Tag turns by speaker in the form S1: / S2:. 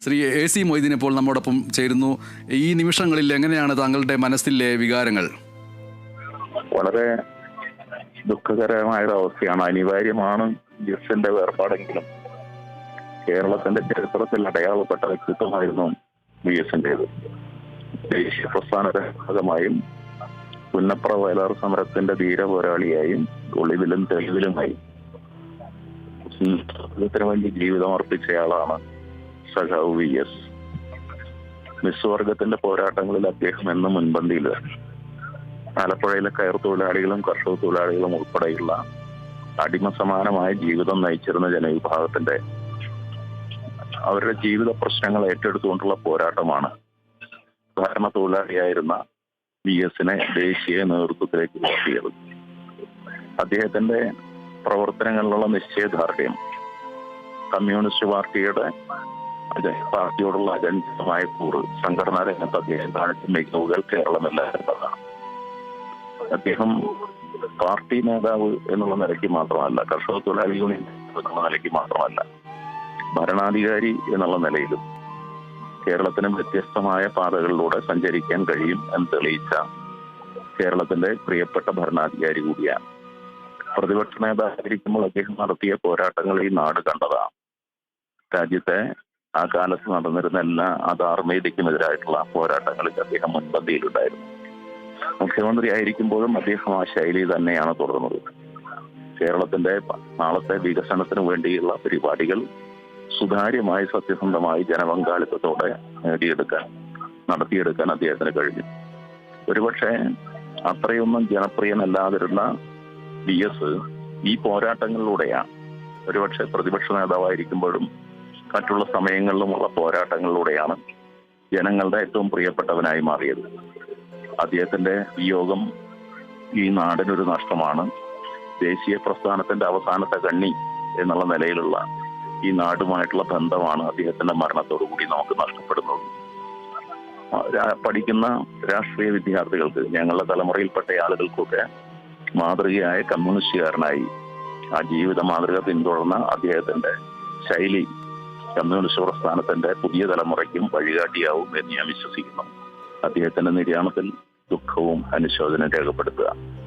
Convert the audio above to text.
S1: Shri AC Moideen ഇപ്പോൾ നമ്മോടൊപ്പം ചേരുന്നു. ഈ നിമിഷങ്ങളിൽ എങ്ങനെയാണ് താങ്കളുടെ മനസ്സിലെ വികാരങ്ങൾ?
S2: വളരെ ദുഃഖകരമായ ഒരു അവസ്ഥയാണ്. അനിവാര്യമാണ് ജിസിന്റെ വേർപാടെങ്കിലും കേരളത്തിന്റെ ചരിത്രത്തിൽ അടയാളപ്പെട്ട വ്യക്തിത്വമായിരുന്നു VS-ന്റേത്. ദേശീയ പ്രസ്ഥാനത്തിന്റെ ഭാഗമായും പുന്നപ്ര വയലാർ സമരത്തിന്റെ ധീര പോരാളിയായും ഒളിവിലും തെളിവിലുമായി ത്തിന് വേണ്ടി ജീവിതം അർപ്പിച്ചയാളാണ് സഖാവ് VS. നിസ്വർഗത്തിന്റെ പോരാട്ടങ്ങളിൽ അദ്ദേഹം എന്നും മുൻപന്തിയിൽ. ആലപ്പുഴയിലെ കയർ തൊഴിലാളികളും കർഷക തൊഴിലാളികളും ഉൾപ്പെടെയുള്ള അടിമ സമാനമായ ജീവിതം നയിച്ചിരുന്ന ജനവിഭാഗത്തിന്റെ അവരുടെ ജീവിത പ്രശ്നങ്ങൾ ഏറ്റെടുത്തുകൊണ്ടുള്ള പോരാട്ടമാണ് ഭരണ തൊഴിലാളിയായിരുന്ന VS-നെ ദേശീയ നേതൃത്വത്തിലേക്ക് ഉയർത്തിയത്. അദ്ദേഹത്തിന്റെ പ്രവർത്തനങ്ങളിലുള്ള നിശ്ചയദാർഢ്യം കമ്മ്യൂണിസ്റ്റ് പാർട്ടിയോടുള്ള അജഞ്ചമായ കൂറ് സംഘടനാ രംഗത്ത് അദ്ദേഹം കാണിച്ച മികവുകൾ കേരളമെല്ലാവരുന്നതാണ്. അദ്ദേഹം പാർട്ടി നേതാവ് എന്നുള്ള നിലയ്ക്ക് മാത്രമല്ല, കർഷക തൊഴിലാളി യൂണിയൻ എന്നുള്ള നിലയ്ക്ക് മാത്രമല്ല, ഭരണാധികാരി എന്നുള്ള നിലയിലും കേരളത്തിന് വ്യത്യസ്തമായ പാതകളിലൂടെ സഞ്ചരിക്കാൻ കഴിയും എന്ന് തെളിയിച്ച കേരളത്തിന്റെ പ്രിയപ്പെട്ട ഭരണാധികാരി കൂടിയാണ്. പ്രതിപക്ഷ നേതാവായിരിക്കുമ്പോൾ അദ്ദേഹം നടത്തിയ പോരാട്ടങ്ങൾ ഈ നാട് കണ്ടതാണ്. രാജ്യത്തെ ആ കാലത്ത് നടന്നിരുന്ന എല്ലാ അധാർമികതയ്ക്കുമെതിരായിട്ടുള്ള പോരാട്ടങ്ങളിൽ അദ്ദേഹം മുൻപന്തിയിലുണ്ടായിരുന്നു. മുഖ്യമന്ത്രി ആയിരിക്കുമ്പോഴും അദ്ദേഹം ആ ശൈലി തന്നെയാണ് തുടർന്നത്. കേരളത്തിന്റെ നാളത്തെ വികസനത്തിന് വേണ്ടിയുള്ള പരിപാടികൾ സുതാര്യമായി സത്യസന്ധമായി ജനപങ്കാളിത്തത്തോടെ നടത്തിയെടുക്കാൻ അദ്ദേഹത്തിന് കഴിഞ്ഞു. ഒരുപക്ഷെ അത്രയൊന്നും ജനപ്രിയനല്ലാതിരുന്ന VS ഈ പോരാട്ടങ്ങളിലൂടെയാണ്, ഒരുപക്ഷെ പ്രതിപക്ഷ നേതാവായിരിക്കുമ്പോഴും മറ്റുള്ള സമയങ്ങളിലുമുള്ള പോരാട്ടങ്ങളിലൂടെയാണ് ജനങ്ങളുടെ ഏറ്റവും പ്രിയപ്പെട്ടവനായി മാറിയത്. അദ്ദേഹത്തിന്റെ വിയോഗം ഈ നാടിനൊരു നഷ്ടമാണ്. ദേശീയ പ്രസ്ഥാനത്തിന്റെ അവസാനത്തെ കണ്ണി എന്നുള്ള നിലയിലുള്ള ഈ നാടുമായിട്ടുള്ള ബന്ധമാണ് അദ്ദേഹത്തിന്റെ മരണത്തോടുകൂടി നമുക്ക് നഷ്ടപ്പെടുന്നത്. പഠിക്കുന്ന രാഷ്ട്രീയ വിദ്യാർത്ഥികൾക്ക്, ഞങ്ങളുടെ തലമുറയിൽപ്പെട്ട ആളുകൾക്കൊക്കെ മാതൃകയായ കമ്മ്യൂണിസ്റ്റുകാരനായി ആ ജീവിത മാതൃക പിന്തുടർന്ന അദ്ദേഹത്തിന്റെ ശൈലി കമ്മ്യൂണിസ്റ്റ് പ്രസ്ഥാനത്തിന്റെ പുതിയ തലമുറയ്ക്കും വഴികാട്ടിയാവും എന്ന് ഞാൻ വിശ്വസിക്കുന്നു. അദ്ദേഹത്തിന്റെ നിര്യാണത്തിൽ ദുഃഖവും അനുശോചനം രേഖപ്പെടുത്തുക.